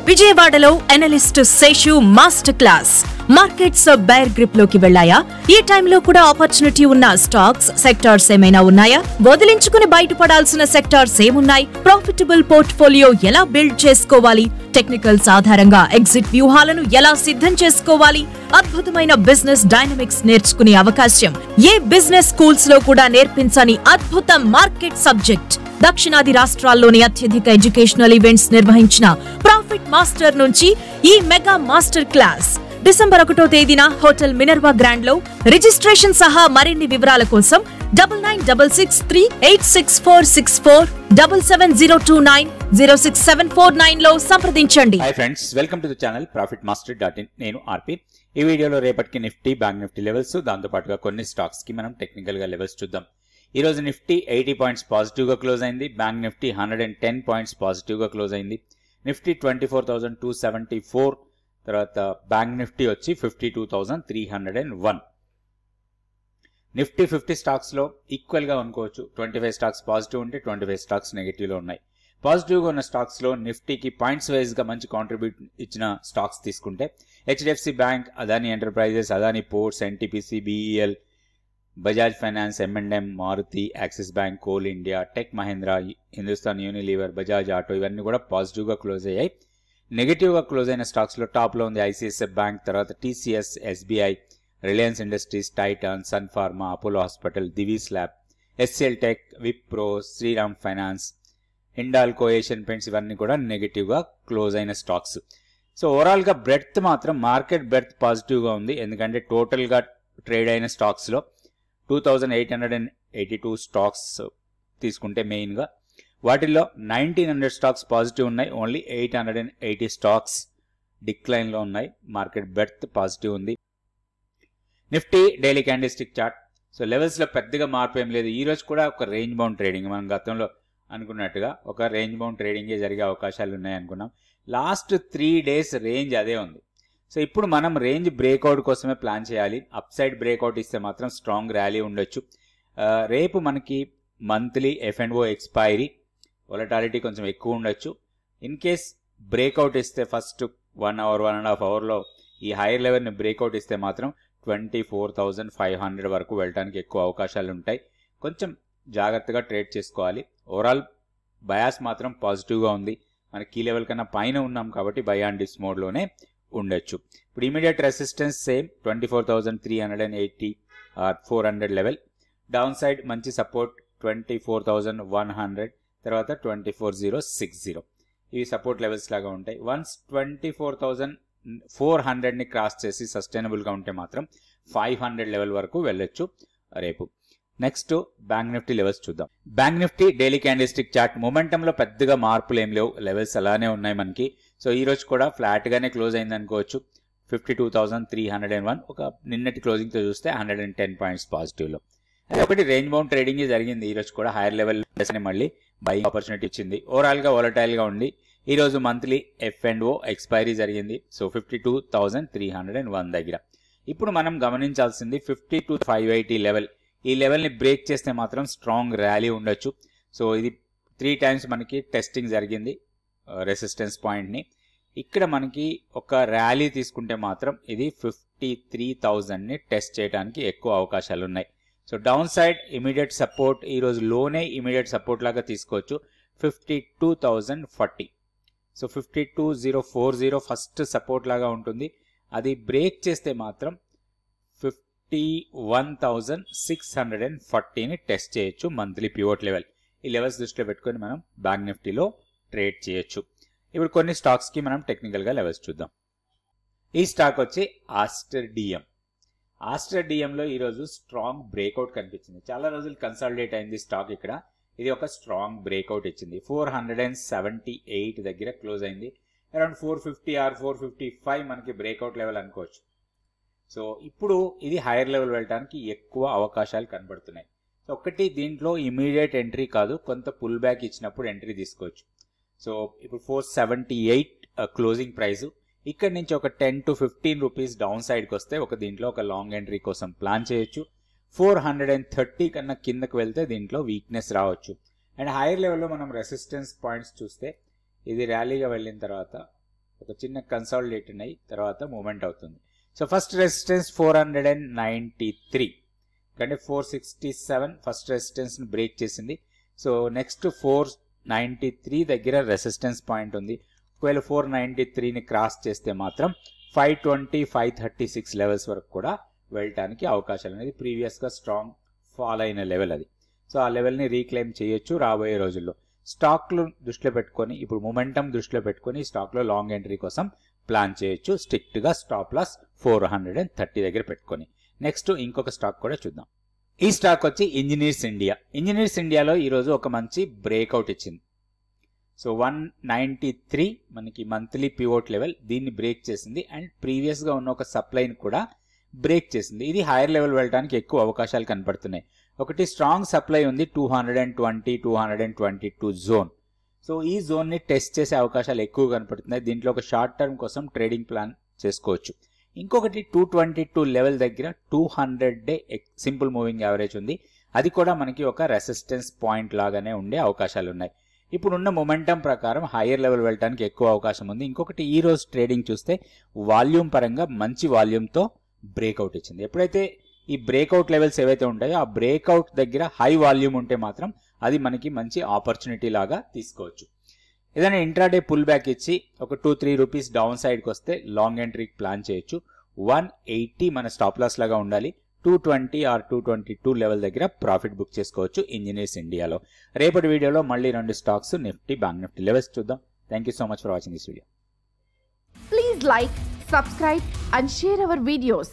విజయవాడలో analyst Seshu master class. Markets bear grip లోకి వెళ్ళాయా? ఈ టైంలో కూడా ఆపర్చునిటీ ఉన్న స్టాక్స్, సెక్టార్స్ ఏమైనా ఉన్నాయా? వదిలించుకుని బయటపడాల్సిన సెక్టార్స్ ఏమున్నాయి? ప్రాఫిటబుల్ పోర్ట్ఫోలియో ఎలా బిల్డ్ చేసుకోవాలి? టెక్నికల్స్ ఆధారంగా ఎగ్జిట్ వ్యూహాలను ఎలా సిద్ధం చేసుకోవాలి? అద్భుతమైన బిజినెస్ డైనమిక్స్ నేర్చుకునే అవకాశం ఏ బిజినెస్ స్కూల్స్ లో కూడా నేర్పించని అద్భుత మార్కెట్ సబ్జెక్ట్. దక్షిణాది రాష్ట్రాల్లోని అత్యధిక ఎడ్యుకేషనల్ ఈవెంట్స్ నిర్వహించిన ప్రాఫిట్ మాస్టర్ నుంచి ఈ మెగా మాస్టర్ క్లాస్ డిసెంబర్ 1వ తేదీన హోటల్ మినర్వా గ్రాండ్ లో రిజిస్ట్రేషన్ సహా మరిన్ని వివరాల కోసం 9966386464 7702906749 లో సంప్రదించండి. Hi friends, welcome to the channel profitmaster.in. నేను ఆర్పి. ఈ వీడియోలో రేపటికి నిఫ్టీ, బ్యాంక్ నిఫ్టీ లెవెల్స్, దాంతో పాటుగా కొన్ని స్టాక్స్ కి మనం టెక్నికల్ గా లెవెల్స్ చూద్దాం. ఈ రోజు నిఫ్టీ 80 పాయింట్స్ పాజిటివ్ గా క్లోజ్ అయింది. బ్యాంక్ నిఫ్టీ 110 పాయింట్స్ పాజిటివ్ గా క్లోజ్ అయింది. నిఫ్టీ 24,274, తర్వాత బ్యాంక్ నిఫ్టీ వచ్చి 52,301. నిఫ్టీ 50 స్టాక్స్ లో ఈక్వల్ గా అనుకోవచ్చు. 25 స్టాక్స్ పాజిటివ్ ఉంటే 25 స్టాక్స్ నెగిటివ్ లో ఉన్నాయి. పాజిటివ్ గా ఉన్న స్టాక్స్ లో నిఫ్టీకి పాయింట్స్ వైజ్ గా మంచి కాంట్రిబ్యూట్ ఇచ్చిన స్టాక్స్ తీసుకుంటే HDFC Bank, Adani Enterprises, Adani Ports, NTPC, BEL, Bajaj Finance, M&M, Maruti, Axis Bank, Coal India, Tech Mahindra, Hindustan Unilever, Bajaj Auto ఇవన్నీ కూడా పాజిటివ్ గా క్లోజ్ అయ్యాయి. నెగిటివ్ గా క్లోజ్ అయిన స్టాక్స్ లో టాప్ లో ఉంది ఐసిఐసిఐ బ్యాంక్, తర్వాత TCS, SBI, Reliance Industries, Titan, Sun Pharma, Apollo Hospital, Divi's Lab, SCL Tech, Wipro, Shriram Finance, Hindalco, Asian Paints ఇవన్నీ కూడా నెగిటివ్ గా క్లోజ్ అయిన స్టాక్స్. సో ఓవరాల్ గా బ్రెడ్త్ మాత్రం మార్కెట్ బ్రెడ్త్ పాజిటివ్ గా ఉంది. ఎందుకంటే టోటల్ గా ట్రేడ్ అయిన స్టాక్స్ లో 2882 స్టాక్స్ తీసుకుంటే మెయిన్ గా వాటిల్లో 1900 స్టాక్స్ పాజిటివ్ ఉన్నాయి. ఓన్లీ 880 స్టాక్స్ డిక్లైన్ లో ఉన్నాయి. మార్కెట్ బ్రెడ్త్ పాజిటివ్ ఉంది. Nifty daily candle stick chart. So levels లో పెద్దగా మార్పు ఏం లేదు. ఈ రోజు కూడా ఒక రేంజ్ బౌండ్ ట్రేడింగ్, మనం గతంలో అనుకున్నట్టుగా ఒక రేంజ్ బౌండ్ ట్రేడింగ్ జరిగే అవకాశాలు ఉన్నాయి అనుకున్నాం. లాస్ట్ 3 డేస్ రేంజ్ అదే ఉంది. సో ఇప్పుడు మనం రేంజ్ బ్రేక్అవుట్ కోసమే ప్లాన్ చేయాలి. అప్ సైడ్ బ్రేక్అవుట్ ఇస్తే మాత్రం స్ట్రాంగ్ ర్యాలీ ఉండొచ్చు. రేపు మనకి మంత్లీ F&O ఎక్స్పైరీ, వొలటాలిటీ కొంచెం ఎక్కువ ఉండొచ్చు. ఇన్ కేస్ బ్రేక్అవుట్ ఇస్తే ఫస్ట్ 1 అవర్ 1.5 అవర్లో ఈ హైయర్ లెవెల్ని బ్రేక్అవుట్ ఇస్తే మాత్రం 24,500 వరకు వెళ్ళడానికి ఎక్కువ అవకాశాలు ఉంటాయి. కొంచెం జాగ్రత్తగా ట్రేడ్ చేసుకోవాలి. ఓవరాల్ బయాస్ మాత్రం పాజిటివ్గా ఉంది. మన కీ లెవెల్ కన్నా పైన ఉన్నాం కాబట్టి బై అండ్ డిస్ మోడ్లోనే ఉండొచ్చు. ఇప్పుడు immediate resistance same 24,380 400 level. Down side మంచి సపోర్ట్ 24,100, తర్వాత 24,060. ఇవి సపోర్ట్ లెవెల్స్ లాగా ఉంటాయి. వన్స్ 24,400ని క్రాస్ చేసి సస్టైనబుల్గా ఉంటే మాత్రం 500 లెవెల్ వరకు వెళ్ళొచ్చు రేపు. నెక్స్ట్ బ్యాంక్ నిఫ్టీ లెవెల్స్ చూద్దాం. Bank Nifty daily candle stick chart మొమెంటంలో పెద్దగా మార్పులు ఏం లేవు. లెవెల్స్ అలానే ఉన్నాయి మనకి. సో ఈ రోజు కూడా ఫ్లాట్ గానే క్లోజ్ అయింది అనుకోవచ్చు. 52,301. ఒక నిన్నటి క్లోజింగ్ తో చూస్తే 110 పాయింట్స్ పాజిటివ్ లో. ఒకటి రేంజ్ బౌండ్ ట్రేడింగ్ జరిగింది. ఈ రోజు కూడా హైయర్ లెవెల్ మళ్ళీ బయింగ్ ఆపర్చునిటీ ఇచ్చింది. ఓవరాల్ గా వొలటైల్ గా ఉండి ఈ రోజు మంత్లీ F&O ఎక్స్పైరీ జరిగింది. సో 52,301 దగ్గర. ఇప్పుడు మనం గమనించాల్సింది 52,580 లెవెల్. ఈ లెవెల్ని బ్రేక్ చేస్తే మాత్రం స్ట్రాంగ్ ర్యాలీ ఉండొచ్చు. సో ఇది 3 టైమ్స్ మనకి టెస్టింగ్ జరిగింది రెసిస్టెన్స్ పాయింట్ని. ఇక్కడ మనకి ఒక ర్యాలీ తీసుకుంటే మాత్రం ఇది 53,000ని టెస్ట్ చేయడానికి ఎక్కువ అవకాశాలు ఉన్నాయి. So down side immediate support ఈ రోజు లోనే ఇమీడియట్ సపోర్ట్ లాగా తీసుకోవచ్చు 52,040. సో 52,040 ఫస్ట్ సపోర్ట్ లాగా ఉంటుంది. అది బ్రేక్ చేస్తే మాత్రం 51,640ని టెస్ట్ చేయొచ్చు మంత్లీ పివోట్ లెవెల్. ఈ లెవెల్స్ దృష్టిలో పెట్టుకొని మనం బ్యాంక్ నిఫ్టీలో ట్రేడ్ చేయొచ్చు. ఇప్పుడు కొన్ని స్టాక్స్ కి మనం టెక్నికల్ గా లెవెల్స్ చూద్దాం. ఈ స్టాక్ వచ్చి ఆస్టర్ డిఎం. ఆస్టర్ డిఎం లో ఈ రోజు స్ట్రాంగ్ బ్రేక్అవుట్ కనిపించింది. చాలా రోజులు కన్సాలిడేట్ అయింది స్టాక్. ఇక్కడ ఇది ఒక స్ట్రాంగ్ బ్రేక్అవుట్ ఇచ్చింది. 478 దగ్గర క్లోజ్ అయింది. అరౌండ్ 450 ఆర్ 455 మనకి బ్రేక్అవుట్ లెవెల్ అనుకోవచ్చు. సో ఇప్పుడు ఇది హైయర్ లెవెల్ వెళ్ళడానికి ఎక్కువ అవకాశాలు కనబడుతున్నాయి. సో ఒకటి దీంట్లో ఇమీడియట్ ఎంట్రీ కాదు, కొంత పుల్ బ్యాక్ ఇచ్చినప్పుడు ఎంట్రీ తీసుకోవచ్చు. సో ఇప్పుడు 478 క్లోజింగ్ ప్రైస్. ఇక్కడ నుంచి ఒక 10 to 15 రూపీస్ డౌన్ సైడ్కి వస్తే ఒక దీంట్లో ఒక లాంగ్ ఎంట్రీ కోసం ప్లాన్ చేయొచ్చు. 430 కన్నా కిందకు వెళ్తే దీంట్లో వీక్నెస్ రావచ్చు. అండ్ హైయర్ లెవెల్లో మనం రెసిస్టెన్స్ పాయింట్స్ చూస్తే ఇది ర్యాలీగా వెళ్ళిన తర్వాత ఒక చిన్న కన్సాలిడేట్ అయ్యి తర్వాత మూమెంట్ అవుతుంది. సో ఫస్ట్ రెసిస్టెన్స్ 493 అంటే 467 ఫస్ట్ రెసిస్టెన్స్ని బ్రేక్ చేసింది. సో నెక్స్ట్ 493 దగ్గర రెసిస్టెన్స్ పాయింట్ ఉంది. ఒకవేళ 493ని క్రాస్ చేస్తే మాత్రం 520 536 లెవెల్స్ వరకు కూడా వెళ్ళటానికి అవకాశాలు అనేది ప్రీవియస్గా స్ట్రాంగ్ ఫాల్ అయిన లెవెల్ అది. సో ఆ లెవెల్ని రీక్లెయిమ్ చేయొచ్చు రాబోయే రోజుల్లో. స్టాక్లు దృష్టిలో పెట్టుకొని ఇప్పుడు మొమెంటం దృష్టిలో పెట్టుకొని స్టాక్లో లాంగ్ ఎంట్రీ కోసం ప్లాన్ చేయొచ్చు. స్ట్రిక్ట్గా స్టాప్ లాస్ 430 దగ్గర పెట్టుకొని. నెక్స్ట్ ఇంకొక స్టాక్ కూడా చూద్దాం. ఈ స్టాక్ వచ్చి ఇంజనీర్స్ ఇండియా. ఇంజనీర్స్ ఇండియాలో ఈరోజు ఒక మంచి బ్రేక్అవుట్ ఇచ్చింది. సో 193 మనకి మంత్లీ పివోట్ లెవెల్, దీన్ని బ్రేక్ చేసింది అండ్ ప్రీవియస్గా ఉన్న ఒక సప్లైని కూడా బ్రేక్ చేసింది. ఇది హైయర్ లెవెల్ వెళ్ళడానికి ఎక్కువ అవకాశాలు కనపడుతున్నాయి. ఒకటి స్ట్రాంగ్ సప్లై ఉంది 220 222 జోన్. సో ఈ జోన్ని టెస్ట్ చేసే అవకాశాలు ఎక్కువ కనపడుతున్నాయి. దీంట్లో ఒక షార్ట్ టర్మ్ కోసం ట్రేడింగ్ ప్లాన్ చేసుకోవచ్చు. ఇంకొకటి 222 లెవెల్ దగ్గర 200 డే సింపుల్ మూవింగ్ యావరేజ్ ఉంది. అది కూడా మనకి ఒక రెసిస్టెన్స్ పాయింట్ లాగానే ఉండే అవకాశాలు ఉన్నాయి. ఇప్పుడున్న మొమెంటం ప్రకారం హైయర్ లెవెల్ వెళ్ళడానికి ఎక్కువ అవకాశం ఉంది. ఇంకొకటి ఈ రోజు ట్రేడింగ్ చూస్తే వాల్యూమ్ పరంగా మంచి వాల్యూమ్తో బ్రేక్అవుట్ ఇచ్చింది. ఎప్పుడైతే ఈ బ్రేక్అవుట్ లెవెల్స్ ఏవైతే ఉంటాయో ఆ బ్రేక్అవుట్ దగ్గర హై వాల్యూమ్ ఉంటే మాత్రం అది మనకి మంచి ఆపర్చునిటీ లాగా తీసుకోవచ్చు. ఏదైనా ఇంట్రాడే పుల్ బ్యాక్ ఇచ్చి ఒక 2-3 రూపీస్ డౌన్ సైడ్కి వస్తే లాంగ్ ఎంట్రీకి ప్లాన్ చేయొచ్చు. 180 మన స్టాప్ లాస్ లాగా ఉండాలి. 220 ఆర్ 222 లెవెల్ దగ్గర ప్రాఫిట్ బుక్ చేసుకోవచ్చు ఇంజనీర్స్ ఇండియాలో. రేపటి వీడియోలో మళ్ళీ 2 stocks Nifty bank Nifty levels చూద్దాం. Thank you so much for watching this video. Please like, subscribe and share our videos.